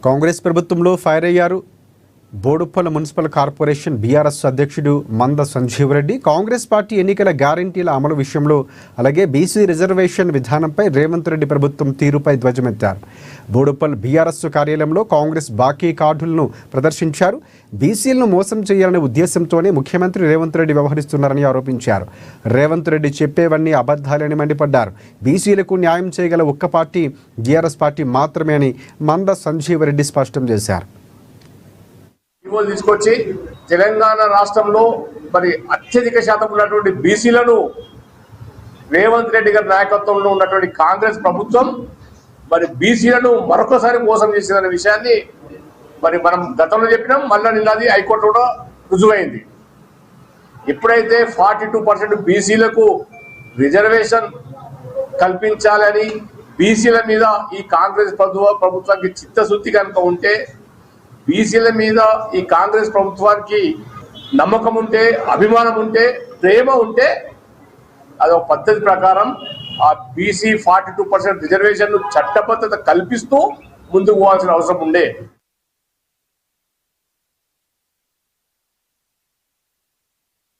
కాంగ్రెస్ ప్రభుత్వంలో ఫైర్ అయ్యారు Boduppal municipal corporation BRS అధ్యక్షుడు మంద సంజీవ్ రెడ్డి. కాంగ్రెస్ పార్టీ ఎన్నికల గ్యారంటీల అమలు విషయంలో అలాగే బీసీ రిజర్వేషన్ విధానంపై రేవంత్ రెడ్డి ప్రభుత్వం తీరుపై ధ్వజమెత్తారు. బోడుప్పల్ బీఆర్ఎస్ కార్యాలయంలో కాంగ్రెస్ బాకీ కార్డులను ప్రదర్శించారు. బీసీలను మోసం చేయాలనే ఉద్దేశంతోనే ముఖ్యమంత్రి రేవంత్ రెడ్డి వ్యవహరిస్తున్నారని ఆరోపించారు. రేవంత్ రెడ్డి చెప్పేవన్నీ అబద్ధాలని మండిపడ్డారు. బీసీలకు న్యాయం చేయగల ఒక్క పార్టీ బీఆర్ఎస్ పార్టీ మాత్రమే అని మంద సంజీవ్ రెడ్డి స్పష్టం చేశారు. తీసుకొచ్చి తెలంగాణ రాష్ట్రంలో మరి అత్యధిక శాతం ఉన్నటువంటి బీసీలను రేవంత్ రెడ్డి గారి నాయకత్వంలో ఉన్నటువంటి కాంగ్రెస్ ప్రభుత్వం మరి బీసీలను మరొకసారి మోసం చేసిందనే విషయాన్ని మరి మనం గతంలో చెప్పినాం. మళ్ళా నిన్నది హైకోర్టు కూడా రుజువైంది. ఎప్పుడైతే 42% బీసీలకు రిజర్వేషన్ కల్పించాలని బీసీల మీద ఈ కాంగ్రెస్ ప్రభుత్వానికి చిత్తశుద్ధి కనుక ఉంటే, బీసీల మీద ఈ కాంగ్రెస్ ప్రభుత్వానికి నమ్మకం ఉంటే, అభిమానం ఉంటే, ప్రేమ ఉంటే అదొక పద్ధతి ప్రకారం ఆ బీసీ 42% రిజర్వేషన్ చట్టబద్ధత కల్పిస్తూ ముందుకు పోవాల్సిన అవసరం ఉండే.